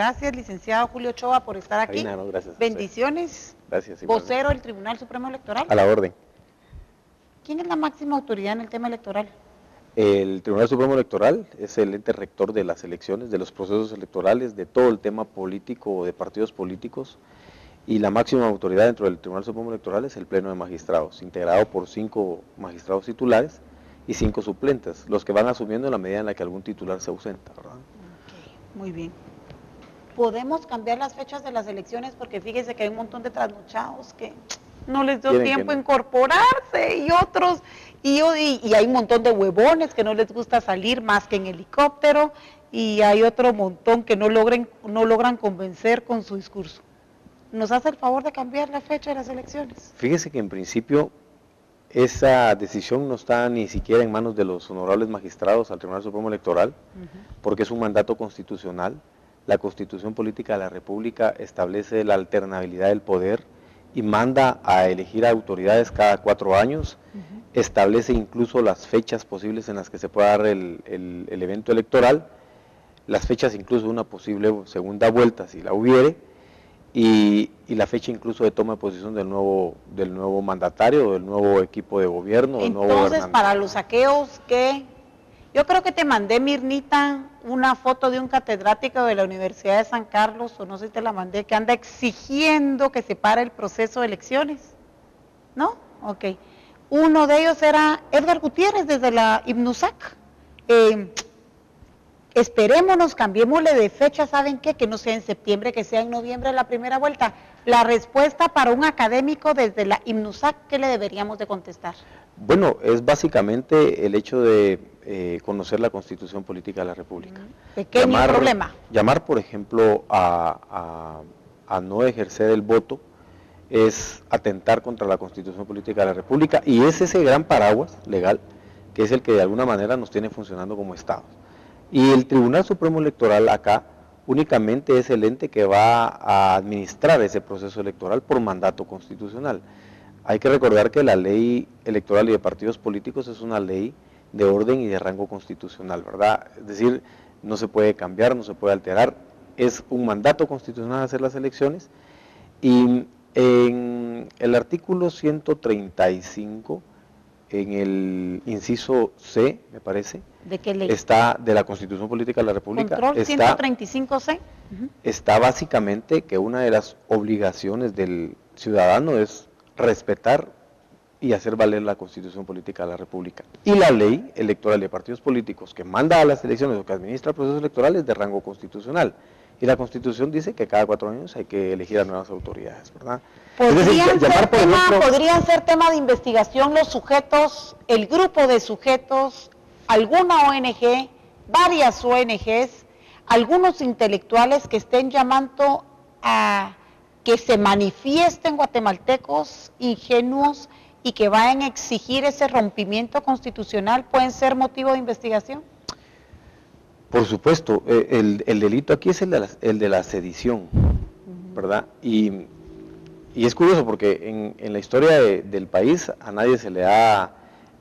Gracias, licenciado Julio Ochoa, por estar aquí. Karina, no, gracias. Bendiciones. Gracias. Vocero del Tribunal Supremo Electoral. A la orden. ¿Quién es la máxima autoridad en el tema electoral? El Tribunal Supremo Electoral es el ente rector de las elecciones, de los procesos electorales, de todo el tema político, de partidos políticos, y la máxima autoridad dentro del Tribunal Supremo Electoral es el Pleno de Magistrados, integrado por 5 magistrados titulares y 5 suplentes, los que van asumiendo en la medida en la que algún titular se ausenta, ¿verdad? Ok, muy bien. ¿Podemos cambiar las fechas de las elecciones? Porque fíjese que hay un montón de trasnochados que no les dio tiempo a incorporarse, y otros, y hay un montón de huevones que no les gusta salir más que en helicóptero, y hay otro montón que no logran convencer con su discurso. ¿Nos hace el favor de cambiar la fecha de las elecciones? Fíjese que en principio esa decisión no está ni siquiera en manos de los honorables magistrados al Tribunal Supremo Electoral, porque es un mandato constitucional. La Constitución Política de la República establece la alternabilidad del poder y manda a elegir autoridades cada 4 años, establece incluso las fechas posibles en las que se pueda dar el evento electoral, las fechas incluso de una posible segunda vuelta si la hubiere, y la fecha incluso de toma de posición del nuevo mandatario, del nuevo equipo de gobierno, del nuevo gobernante. Entonces, para los saqueos que... Yo creo que te mandé, Mirnita, una foto de un catedrático de la Universidad de San Carlos, o no sé si te la mandé, que anda exigiendo que se pare el proceso de elecciones, ¿no? Ok. Uno de ellos era Edgar Gutiérrez, desde la IMNUSAC. Esperémonos, cambiémosle de fecha, ¿saben qué? Que no sea en septiembre, que sea en noviembre la primera vuelta. La respuesta para un académico desde la IMNUSAC, ¿qué le deberíamos de contestar? Bueno, es básicamente el hecho de conocer la Constitución Política de la República. Pequeño problema. Llamar, por ejemplo, a no ejercer el voto es atentar contra la Constitución Política de la República, y es ese gran paraguas legal que es el que de alguna manera nos tiene funcionando como Estado. Y el Tribunal Supremo Electoral acá únicamente es el ente que va a administrar ese proceso electoral por mandato constitucional. Hay que recordar que la ley electoral y de partidos políticos es una ley de orden y de rango constitucional, ¿verdad? Es decir, no se puede cambiar, no se puede alterar, es un mandato constitucional hacer las elecciones, y en el artículo 135, en el inciso C, me parece, ¿de qué ley? Está de la Constitución Política de la República. Control 135C. Está básicamente que una de las obligaciones del ciudadano es respetar y hacer valer la Constitución Política de la República. Y la ley electoral de partidos políticos que manda a las elecciones o que administra procesos electorales de rango constitucional. Y la Constitución dice que cada 4 años hay que elegir a nuevas autoridades, ¿verdad? ¿Podrían ser tema de investigación los sujetos, el grupo de sujetos, alguna ONG, varias ONGs, algunos intelectuales que estén llamando a que se manifiesten guatemaltecos ingenuos y que vayan a exigir ese rompimiento constitucional? ¿Pueden ser motivo de investigación? Por supuesto, el delito aquí es el de la sedición, ¿verdad? Y es curioso porque en la historia del país a nadie se le ha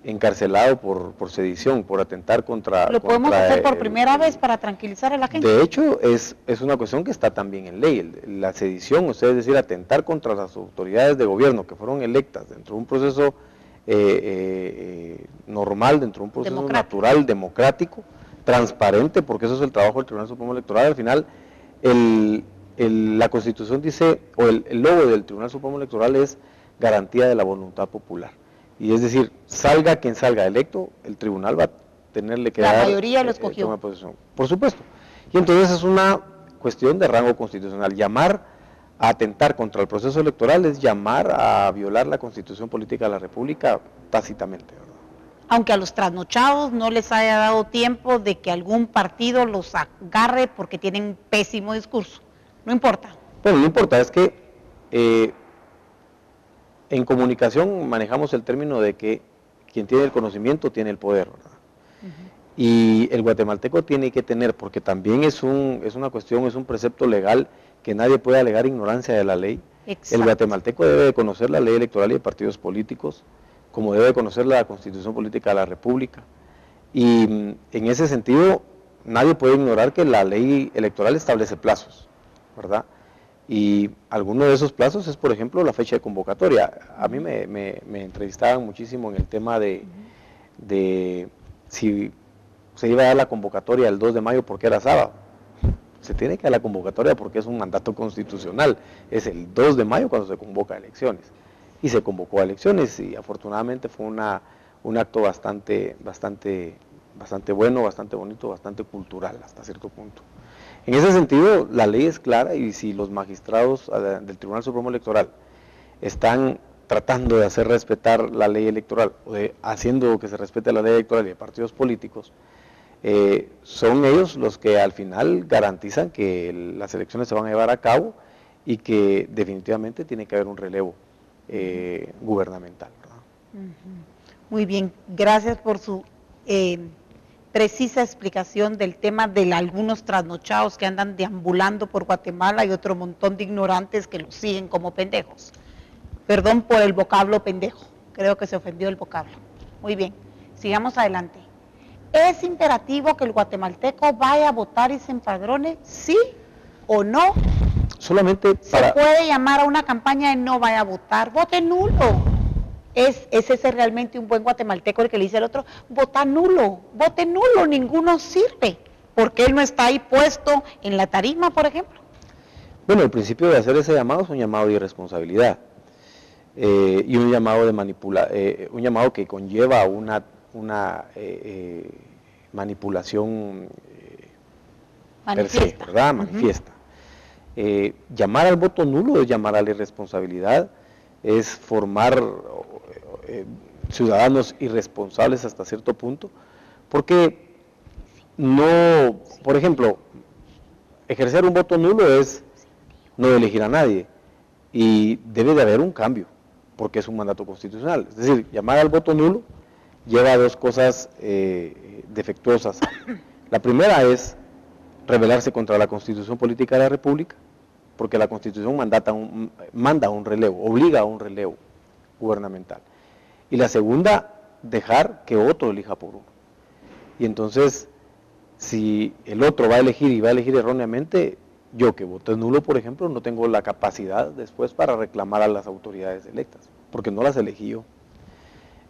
encarcelado por sedición, por atentar contra... ¿Lo podemos hacer por primera vez para tranquilizar a la gente? De hecho, es una cuestión que está también en ley. La sedición, o sea, es decir, atentar contra las autoridades de gobierno que fueron electas dentro de un proceso normal, dentro de un proceso natural, democrático, transparente, porque eso es el trabajo del Tribunal Supremo Electoral. Al final, la Constitución dice, o el logo del Tribunal Supremo Electoral es garantía de la voluntad popular. Y es decir, salga quien salga electo, el tribunal va a tenerle que dar... La mayoría lo escogió. Por supuesto. Y entonces es una cuestión de rango constitucional. Llamar a atentar contra el proceso electoral es llamar a violar la Constitución Política de la República tácitamente, ¿verdad? Aunque a los trasnochados no les haya dado tiempo de que algún partido los agarre porque tienen pésimo discurso. No importa. Bueno, no importa, es que en comunicación manejamos el término de que quien tiene el conocimiento tiene el poder, ¿verdad? Y el guatemalteco tiene que tener, porque también es una cuestión, es un precepto legal que nadie puede alegar ignorancia de la ley. Exacto. El guatemalteco debe de conocer la ley electoral y de partidos políticos, como debe de conocer la Constitución Política de la República. Y en ese sentido, nadie puede ignorar que la ley electoral establece plazos. ¿verdad? Y alguno de esos plazos es, por ejemplo, la fecha de convocatoria. A mí me entrevistaban muchísimo en el tema de si se iba a dar la convocatoria el 2 de mayo porque era sábado. Se tiene que dar la convocatoria porque es un mandato constitucional. Es el 2 de mayo cuando se convoca a elecciones. Y se convocó a elecciones y afortunadamente fue un acto bastante bueno, bastante bonito, bastante cultural hasta cierto punto. En ese sentido, la ley es clara y si los magistrados del Tribunal Supremo Electoral están tratando de hacer respetar la ley electoral, o haciendo que se respete la ley electoral y de partidos políticos, son ellos los que al final garantizan que las elecciones se van a llevar a cabo y que definitivamente tiene que haber un relevo gubernamental, ¿verdad? Muy bien, gracias por su precisa explicación del tema de algunos trasnochados que andan deambulando por Guatemala y otro montón de ignorantes que los siguen como pendejos. Perdón por el vocablo pendejo, creo que se ofendió el vocablo. Muy bien, sigamos adelante. ¿Es imperativo que el guatemalteco vaya a votar y se empadrone? ¿Sí o no? Solamente para... ¿Se puede llamar a una campaña de no vaya a votar? ¡Vote nulo! ¿Es ese realmente un buen guatemalteco el que le dice al otro, vota nulo, vote nulo, ninguno sirve? ¿Por qué él no está ahí puesto en la tarima, por ejemplo? Bueno, el principio de hacer ese llamado es un llamado de irresponsabilidad y un llamado de un llamado que conlleva una manipulación per se, ¿verdad? Manifiesta. Llamar al voto nulo es llamar a la irresponsabilidad, es formar ciudadanos irresponsables hasta cierto punto, porque no, por ejemplo, ejercer un voto nulo es no elegir a nadie, y debe de haber un cambio, porque es un mandato constitucional. Es decir, llamar al voto nulo lleva a dos cosas defectuosas. La primera es rebelarse contra la Constitución Política de la República, porque la Constitución manda un relevo, obliga a un relevo gubernamental. Y la segunda, dejar que otro elija por uno. Y entonces, si el otro va a elegir y va a elegir erróneamente, yo que voté nulo, por ejemplo, no tengo la capacidad después para reclamar a las autoridades electas, porque no las elegí yo.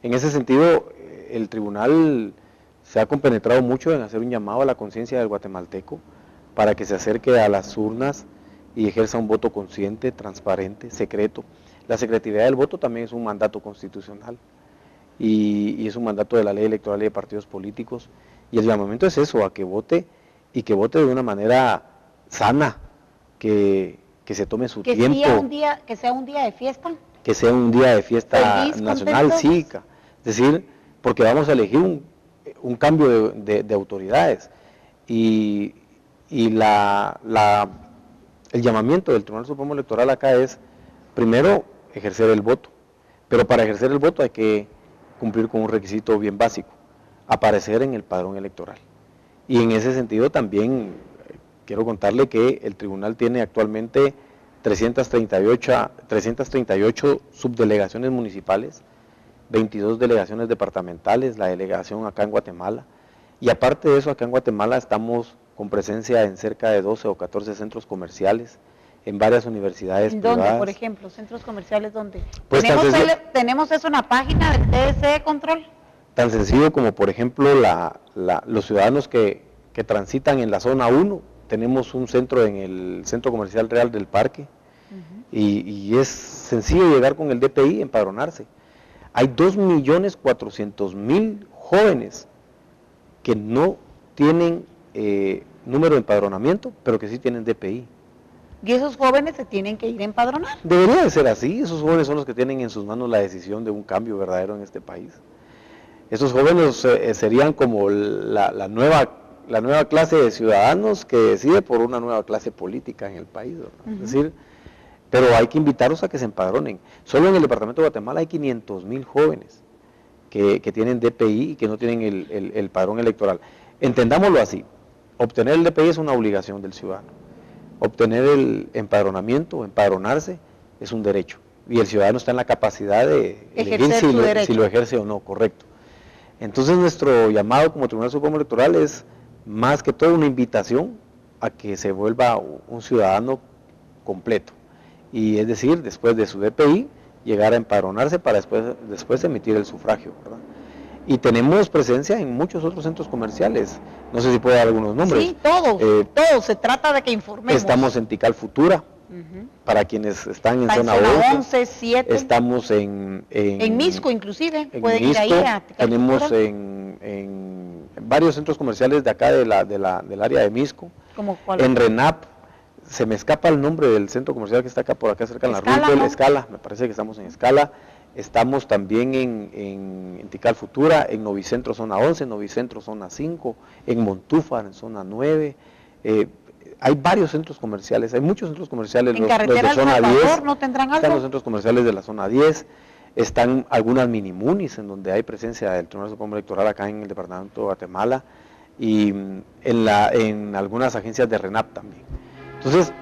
En ese sentido, el tribunal se ha compenetrado mucho en hacer un llamado a la conciencia del guatemalteco para que se acerque a las urnas y ejerza un voto consciente, transparente, secreto. La secretividad del voto también es un mandato constitucional y es un mandato de la ley electoral y de partidos políticos, y el llamamiento es eso, a que vote y que vote de una manera sana, que se tome su tiempo. Que sea un día de fiesta. Que sea un día de fiesta nacional, cívica. Es decir, porque vamos a elegir un cambio de autoridades y el llamamiento del Tribunal Supremo Electoral acá es, primero, ejercer el voto, pero para ejercer el voto hay que cumplir con un requisito bien básico, aparecer en el padrón electoral. Y en ese sentido también quiero contarle que el tribunal tiene actualmente 338 subdelegaciones municipales, 22 delegaciones departamentales, la delegación acá en Guatemala, y aparte de eso, acá en Guatemala estamos con presencia en cerca de 12 o 14 centros comerciales, en varias universidades privadas. ¿Dónde, por ejemplo? ¿Centros comerciales dónde? Pues ¿Tenemos eso en la página del TSE de control? Tan sencillo como, por ejemplo, los ciudadanos que transitan en la zona 1, tenemos un centro en el Centro Comercial Real del Parque, y es sencillo llegar con el DPI, empadronarse. Hay 2.400.000 jóvenes que no tienen número de empadronamiento, pero que sí tienen DPI. ¿Y esos jóvenes se tienen que ir a empadronar? Debería de ser así. Esos jóvenes son los que tienen en sus manos la decisión de un cambio verdadero en este país. Esos jóvenes serían como la nueva clase de ciudadanos que decide por una nueva clase política en el país, ¿verdad? Es decir, pero hay que invitarlos a que se empadronen. Solo en el departamento de Guatemala hay 500.000 jóvenes que tienen DPI y que no tienen el padrón electoral. Entendámoslo así, obtener el DPI es una obligación del ciudadano. Obtener el empadronamiento, empadronarse, es un derecho. Y el ciudadano está en la capacidad de elegir si lo ejerce o no, correcto. Entonces nuestro llamado como Tribunal Supremo Electoral es más que todo una invitación a que se vuelva un ciudadano completo. Y es decir, después de su DPI, llegar a empadronarse para después emitir el sufragio, ¿verdad? Y tenemos presencia en muchos otros centros comerciales. No sé si puedo dar algunos nombres. Sí, todos. Se trata de que informemos. Estamos en Tikal Futura, para quienes están en zona 11, 7. Estamos en Misco, inclusive. Pueden ir ahí a Tikal Tenemos Futura. En varios centros comerciales de acá del área de Misco. ¿Cómo cuál? En RENAP. Se me escapa el nombre del centro comercial que está acá por acá cerca en la Roosevelt, ¿no? Escala, me parece que estamos en Escala. Estamos también en Tikal Futura, en Novicentro zona 11, Novicentro zona 5, en Montúfar en zona 9. Hay varios centros comerciales, hay muchos centros comerciales. En carretera los de zona Salvador, 10, ¿no tendrán algo? Están los centros comerciales de la zona 10, están algunas minimunis en donde hay presencia del Tribunal Supremo Electoral acá en el departamento de Guatemala y en algunas agencias de RENAP también. Entonces,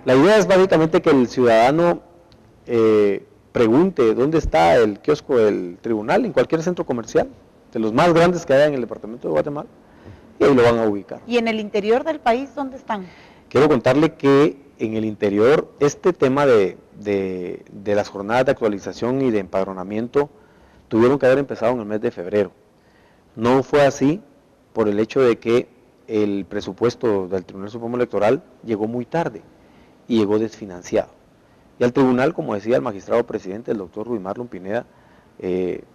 la idea es básicamente que el ciudadano pregunte dónde está el kiosco del tribunal, en cualquier centro comercial, de los más grandes que haya en el departamento de Guatemala, y ahí lo van a ubicar. ¿Y en el interior del país dónde están? Quiero contarle que en el interior, este tema de las jornadas de actualización y de empadronamiento tuvieron que haber empezado en el mes de febrero. No fue así por el hecho de que el presupuesto del Tribunal Supremo Electoral llegó muy tarde y llegó desfinanciado. Y al tribunal, como decía el magistrado presidente, el doctor Ruy Marlon Pineda,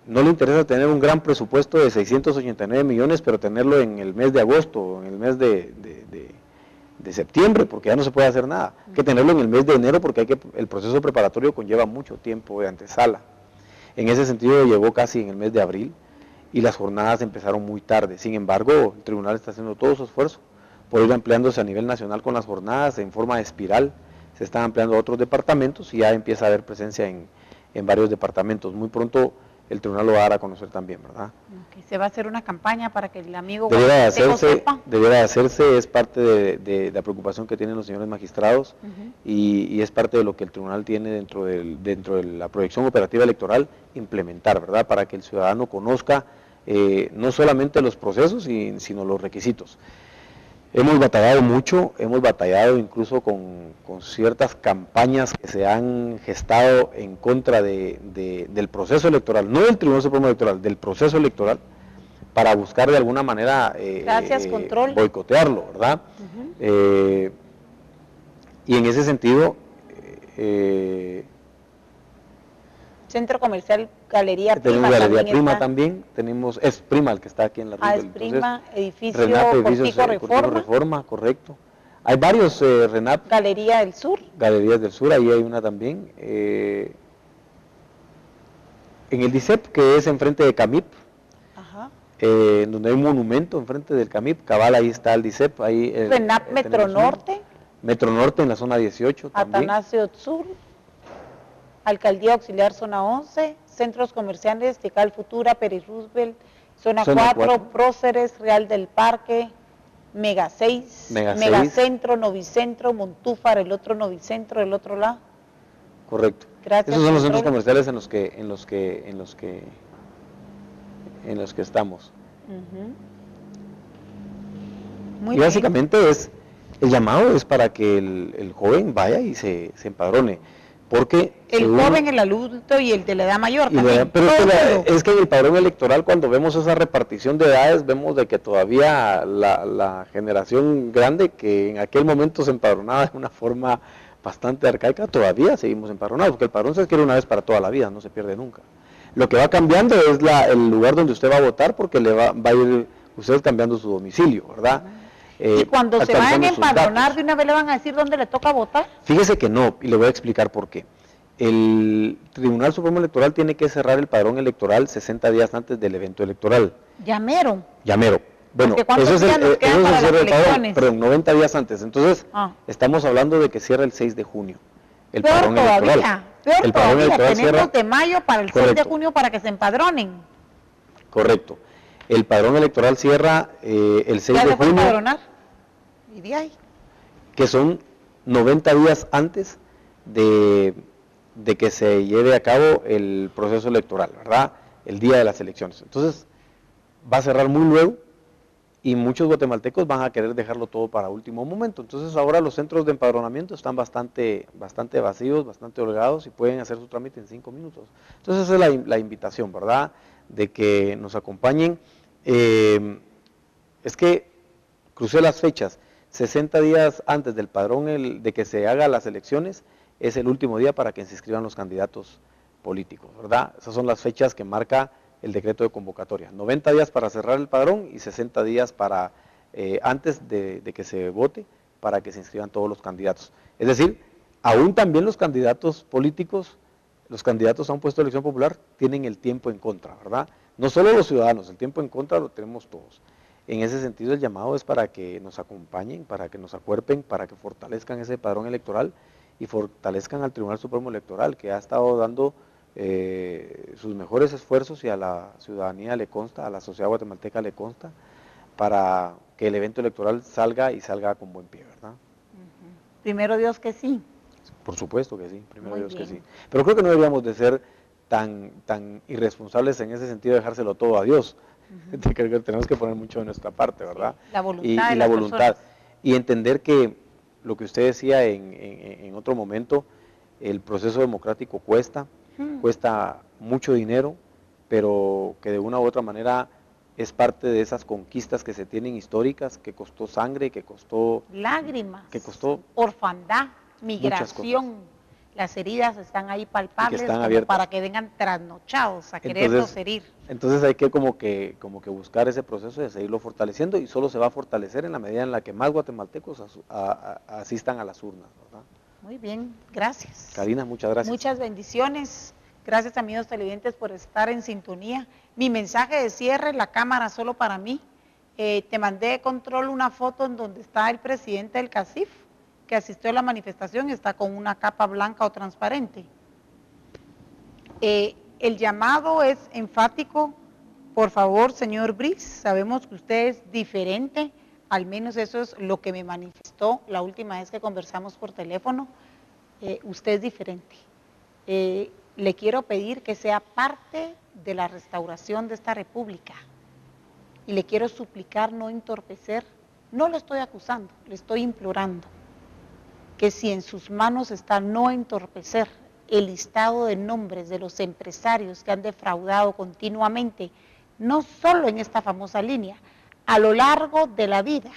no le interesa tener un gran presupuesto de 689 millones, pero tenerlo en el mes de agosto, en el mes de septiembre, porque ya no se puede hacer nada. Hay que tenerlo en el mes de enero porque el proceso preparatorio conlleva mucho tiempo de antesala. En ese sentido llegó casi en el mes de abril, y las jornadas empezaron muy tarde. Sin embargo, el tribunal está haciendo todo su esfuerzo por ir ampliándose a nivel nacional con las jornadas en forma de espiral. Se están ampliando a otros departamentos y ya empieza a haber presencia en varios departamentos. Muy pronto el tribunal lo va a dar a conocer también, ¿verdad? Okay. Se va a hacer una campaña para que el amigo debiera de hacerse, es parte de la preocupación que tienen los señores magistrados y es parte de lo que el tribunal tiene dentro de la proyección operativa electoral implementar, ¿verdad? Para que el ciudadano conozca no solamente los procesos, sino los requisitos. Hemos batallado mucho, hemos batallado incluso con ciertas campañas que se han gestado en contra del proceso electoral, no del Tribunal Supremo Electoral, del proceso electoral, para buscar de alguna manera boicotearlo, ¿verdad? Y en ese sentido... Centro Comercial Galería Prima. Tenemos Galería Prima también, es Prima el que está aquí en la Roosevelt. Es Prima, edificio Cortico Reforma, correcto. Hay varios RENAP. Galería del Sur. Galerías del Sur, ahí hay una también. En el DICEP, que es enfrente de CAMIP, donde hay un monumento enfrente del CAMIP, cabal, ahí está el DICEP. Ahí, RENAP Metro Norte. Metro Norte en la zona 18 también. Atanasio Sur. Alcaldía Auxiliar Zona 11, Centros Comerciales, Tikal Futura, Pérez Roosevelt, Zona 4, Próceres, Real del Parque, Mega 6, Megacentro, Novicentro, Montúfar, el otro Novicentro, el otro lado. Correcto. Gracias. Esos son los centros comerciales en los que estamos. Muy y básicamente bien. El llamado es para que el joven vaya y se empadrone. Porque el joven, el adulto y el de la edad mayor también. Pero es que en el padrón electoral, cuando vemos esa repartición de edades, vemos de que todavía la generación grande, que en aquel momento se empadronaba de una forma bastante arcaica, todavía seguimos empadronados, porque el padrón se adquiere una vez para toda la vida, no se pierde nunca. Lo que va cambiando es el lugar donde usted va a votar, porque va a ir usted cambiando su domicilio, ¿verdad? Y cuando se vayan a empadronar, ¿de una vez le van a decir dónde le toca votar? Fíjese que no, y le voy a explicar por qué. El Tribunal Supremo Electoral tiene que cerrar el padrón electoral 60 días antes del evento electoral. Llamero. Bueno, eso es el cierre del padrón, perdón, 90 días antes. Entonces, estamos hablando de que cierra el 6 de junio. El peor padrón todavía, electoral. Peor todavía, tenemos de mayo para el 6 de junio para que se empadronen. Correcto. El padrón electoral cierra el 6 de junio. Empadronar? ¿Y de ahí? Que son 90 días antes de que se lleve a cabo el proceso electoral, ¿verdad? El día de las elecciones. Entonces, va a cerrar muy luego y muchos guatemaltecos van a querer dejarlo todo para último momento. Entonces ahora los centros de empadronamiento están bastante vacíos, bastante holgados y pueden hacer su trámite en 5 minutos. Entonces esa es la invitación, ¿verdad? De que nos acompañen. Es que crucé las fechas, 60 días antes del padrón de que se hagan las elecciones, es el último día para que se inscriban los candidatos políticos, ¿verdad? Esas son las fechas que marca el decreto de convocatoria. 90 días para cerrar el padrón y 60 días para antes de que se vote para que se inscriban todos los candidatos. Es decir, aún también los candidatos políticos, los candidatos a un puesto de elección popular tienen el tiempo en contra, ¿verdad? No solo los ciudadanos, el tiempo en contra lo tenemos todos. En ese sentido el llamado es para que nos acompañen, para que nos acuerpen, para que fortalezcan ese padrón electoral y fortalezcan al Tribunal Supremo Electoral, que ha estado dando sus mejores esfuerzos y a la ciudadanía le consta, a la sociedad guatemalteca le consta, para que el evento electoral salga y salga con buen pie, ¿verdad? Primero Dios que sí. Por supuesto que sí, primero Muy Dios bien. que sí. Pero creo que no deberíamos de ser tan irresponsables en ese sentido de dejárselo todo a Dios. Creo que tenemos que poner mucho de nuestra parte, ¿verdad? Sí, la voluntad y de la las voluntad. personas. Y entender que lo que usted decía en otro momento, el proceso democrático cuesta mucho dinero, pero que de una u otra manera es parte de esas conquistas que se tienen históricas, que costó sangre, que costó lágrimas, que costó orfandad, migración. Las heridas están ahí palpables como abiertas para que vengan trasnochados a querernos herir. Entonces hay que como que buscar ese proceso de seguirlo fortaleciendo, y solo se va a fortalecer en la medida en la que más guatemaltecos asistan a las urnas, ¿verdad? Muy bien, gracias. Karina, muchas gracias. Muchas bendiciones. Gracias, amigos televidentes, por estar en sintonía. Mi mensaje de cierre, la cámara solo para mí. Te mandé de control una foto en donde está el presidente del CACIF, que asistió a la manifestación y está con una capa blanca o transparente. El llamado es enfático. Por favor, señor Briz, sabemos que usted es diferente, al menos eso es lo que me manifestó la última vez que conversamos por teléfono. Usted es diferente. Le quiero pedir que sea parte de la restauración de esta república y le quiero suplicar no entorpecer, no lo estoy acusando, le estoy implorando que si en sus manos está no entorpecer el listado de nombres de los empresarios que han defraudado continuamente, no solo en esta famosa línea, a lo largo de la vida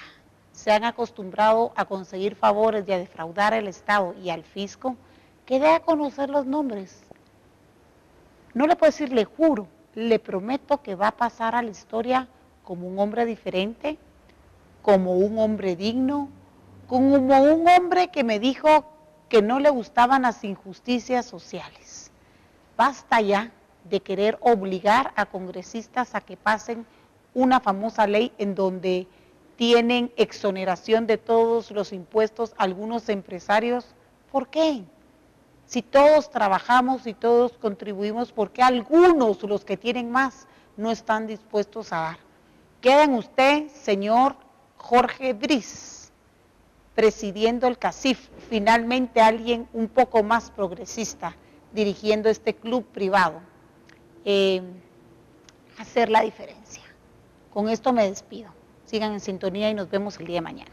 se han acostumbrado a conseguir favores y a defraudar al Estado y al fisco, que dé a conocer los nombres. No le puedo decir, le juro, le prometo que va a pasar a la historia como un hombre diferente, como un hombre digno, como un hombre que me dijo que no le gustaban las injusticias sociales. Basta ya de querer obligar a congresistas a que pasen una famosa ley en donde tienen exoneración de todos los impuestos algunos empresarios. ¿Por qué? Si todos trabajamos y todos contribuimos, ¿por qué algunos, los que tienen más, no están dispuestos a dar? Queda en usted, señor Jorge Briz, presidiendo el CACIF, finalmente alguien un poco más progresista, dirigiendo este club privado, hacer la diferencia. Con esto me despido. Sigan en sintonía y nos vemos el día de mañana.